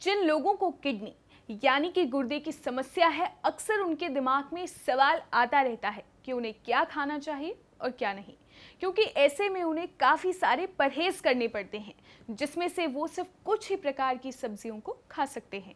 जिन लोगों को किडनी यानी कि गुर्दे की समस्या है, अक्सर उनके दिमाग में सवाल आता रहता है कि उन्हें क्या खाना चाहिए और क्या नहीं, क्योंकि ऐसे में उन्हें काफ़ी सारे परहेज करने पड़ते हैं, जिसमें से वो सिर्फ कुछ ही प्रकार की सब्जियों को खा सकते हैं।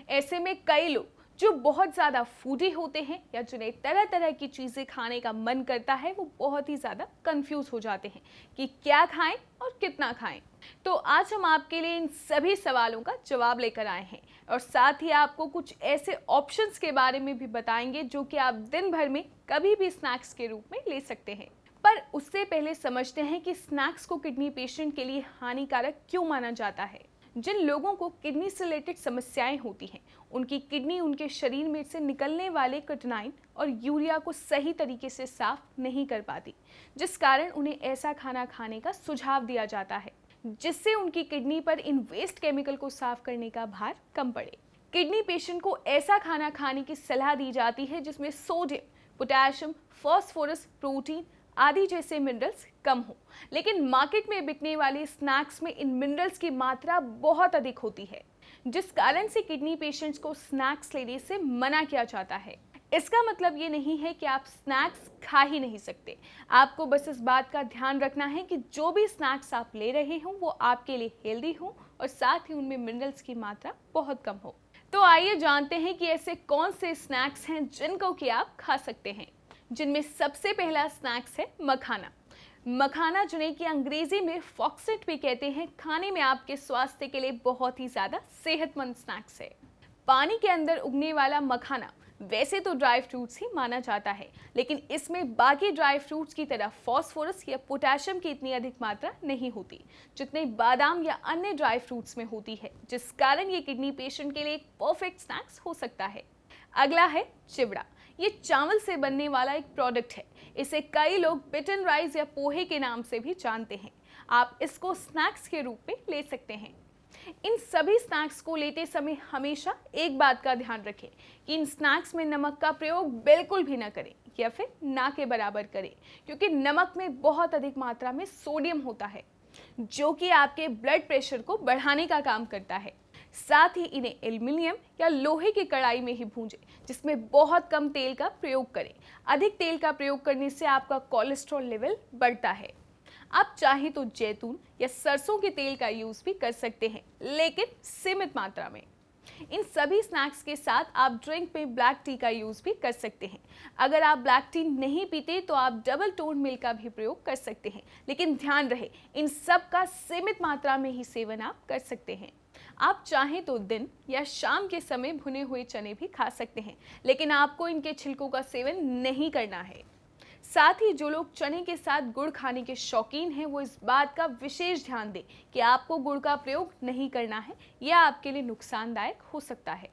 ऐसे में कई लोग जो बहुत ज़्यादा फूडी होते हैं या जिन्हें तरह तरह की चीज़ें खाने का मन करता है, वो बहुत ही ज़्यादा कंफ्यूज हो जाते हैं कि क्या खाएं और कितना खाएं। तो आज हम आपके लिए इन सभी सवालों का जवाब लेकर आए हैं और साथ ही आपको कुछ ऐसे ऑप्शंस के बारे में भी बताएंगे जो कि आप दिन भर में कभी भी स्नैक्स के रूप में ले सकते हैं। पर उससे पहले समझते हैं कि स्नैक्स को किडनी पेशेंट के लिए हानिकारक क्यों माना जाता है। जिन लोगों को किडनी से रिलेटेड समस्याएं होती हैं, उनकी किडनी उनके शरीर में से निकलने वाले क्रिएटिनिन और यूरिया को सही तरीके से साफ नहीं कर पाती, जिस कारण उन्हें ऐसा खाना खाने का सुझाव दिया जाता है जिससे उनकी किडनी पर इन वेस्ट केमिकल को साफ करने का भार कम पड़े। किडनी पेशेंट को ऐसा खाना खाने की सलाह दी जाती है जिसमें सोडियम, पोटेशियम, फास्फोरस, प्रोटीन आदि जैसे मिनरल्स कम हो, लेकिन मार्केट में बिकने वाले स्नैक्स में इन मिनरल्स की मात्रा बहुत अधिक होती है, जिस कारण से किडनी पेशेंट्स को स्नैक्स लेने से मना किया जाता है। इसका मतलब ये नहीं है कि आप स्नैक्स खा ही नहीं सकते। आपको बस इस बात का ध्यान रखना है कि जो भी स्नैक्स आप ले रहे हों वो आपके लिए हेल्दी हो और साथ ही उनमें मिनरल्स की मात्रा बहुत कम हो। तो आइए जानते हैं कि ऐसे कौन से स्नैक्स हैं जिनको कि आप खा सकते हैं। जिनमें सबसे पहला स्नैक्स है मखाना। मखाना, जिन्हें कि अंग्रेजी में फॉक्सेट भी कहते हैं, खाने में आपके स्वास्थ्य के लिए बहुत ही ज्यादा सेहतमंद स्नैक्स है। पानी के अंदर उगने वाला मखाना वैसे तो ड्राई फ्रूट्स ही माना जाता है, लेकिन इसमें बाकी ड्राई फ्रूट्स की तरह फास्फोरस या पोटेशियम की इतनी अधिक मात्रा नहीं होती जितने बादाम या अन्य ड्राई फ्रूट्स में होती है, जिस कारण ये किडनी पेशेंट के लिए एक परफेक्ट स्नैक्स हो सकता है। अगला है चिवड़ा। ये चावल से बनने वाला एक प्रोडक्ट है। इसे कई लोग बिटन राइस या पोहे के नाम से भी जानते हैं। आप इसको स्नैक्स के रूप में ले सकते हैं। इन सभी स्नैक्स को लेते समय हमेशा एक बात का ध्यान रखें कि इन स्नैक्स में नमक का प्रयोग बिल्कुल भी न करें या फिर ना के बराबर करें, क्योंकि नमक में बहुत अधिक मात्रा में सोडियम होता है जो कि आपके ब्लड प्रेशर को बढ़ाने का काम करता है। साथ ही इन्हें एल्युमिनियम या लोहे की कढ़ाई में ही भूंजें, जिसमें बहुत कम तेल का प्रयोग करें। अधिक तेल का प्रयोग करने से आपका कोलेस्ट्रॉल लेवल बढ़ता है। आप चाहें तो जैतून या सरसों के तेल का यूज भी कर सकते हैं, लेकिन सीमित मात्रा में। इन सभी स्नैक्स के साथ आप ड्रिंक में ब्लैक टी का यूज भी कर सकते हैं। अगर आप ब्लैक टी नहीं पीते तो आप डबल टोन मिल्क का भी प्रयोग कर सकते हैं, लेकिन ध्यान रहे इन सब का सीमित मात्रा में ही सेवन आप कर सकते हैं। आप चाहें तो दिन या शाम के समय भुने हुए चने भी खा सकते हैं, लेकिन आपको इनके छिलकों का सेवन नहीं करना है। साथ ही जो लोग चने के साथ गुड़ खाने के शौकीन हैं, वो इस बात का विशेष ध्यान दें कि आपको गुड़ का प्रयोग नहीं करना है, यह आपके लिए नुकसानदायक हो सकता है।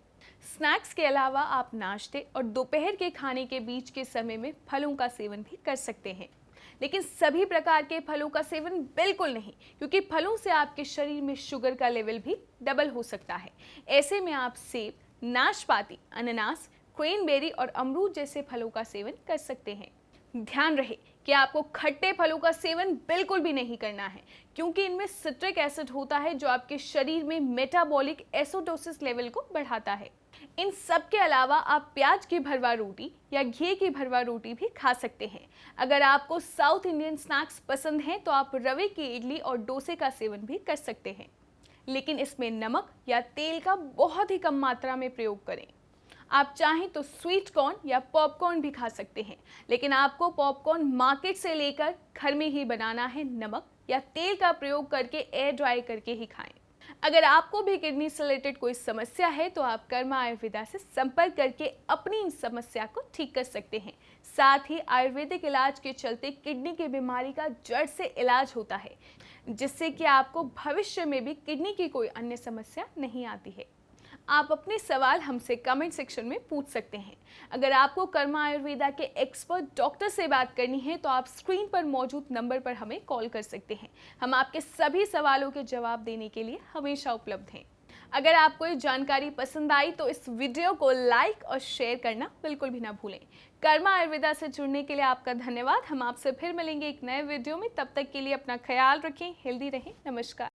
स्नैक्स के अलावा आप नाश्ते और दोपहर के खाने के बीच के समय में फलों का सेवन भी कर सकते हैं, लेकिन सभी प्रकार के फलों का सेवन बिल्कुल नहीं, क्योंकि फलों से आपके शरीर में शुगर का लेवल भी डबल हो सकता है। ऐसे में आप सेब, नाशपाती, अनानास, क्रैनबेरी और अमरूद जैसे फलों का सेवन कर सकते हैं। ध्यान रहे कि आपको खट्टे फलों का सेवन बिल्कुल भी नहीं करना है, क्योंकि इनमें सिट्रिक एसिड होता है जो आपके शरीर में मेटाबॉलिक एसिडोसिस लेवल को बढ़ाता है। इन सब के अलावा आप प्याज की भरवा रोटी या घी की भरवा रोटी भी खा सकते हैं। अगर आपको साउथ इंडियन स्नैक्स पसंद हैं तो आप रवे की इडली और डोसे का सेवन भी कर सकते हैं, लेकिन इसमें नमक या तेल का बहुत ही कम मात्रा में प्रयोग करें। आप चाहें तो स्वीट कॉर्न या पॉपकॉर्न भी खा सकते हैं, लेकिन आपको पॉपकॉर्न मार्केट से लेकर घर में ही बनाना है। नमक या तेल का प्रयोग करके एयर ड्राई करके ही खाएं। अगर आपको भी किडनी से रिलेटेड कोई समस्या है तो आप कर्मा आयुर्वेदा से संपर्क करके अपनी इन समस्या को ठीक कर सकते हैं। साथ ही आयुर्वेदिक इलाज के चलते किडनी की बीमारी का जड़ से इलाज होता है, जिससे कि आपको भविष्य में भी किडनी की कोई अन्य समस्या नहीं आती है। आप अपने सवाल हमसे कमेंट सेक्शन में पूछ सकते हैं। अगर आपको कर्मा आयुर्वेदा के एक्सपर्ट डॉक्टर से बात करनी है तो आप स्क्रीन पर मौजूद नंबर पर हमें कॉल कर सकते हैं। हम आपके सभी सवालों के जवाब देने के लिए हमेशा उपलब्ध हैं। अगर आपको ये जानकारी पसंद आई तो इस वीडियो को लाइक और शेयर करना बिल्कुल भी ना भूलें। कर्मा आयुर्वेदा से जुड़ने के लिए आपका धन्यवाद। हम आपसे फिर मिलेंगे एक नए वीडियो में। तब तक के लिए अपना ख्याल रखें, हेल्दी रहें। नमस्कार।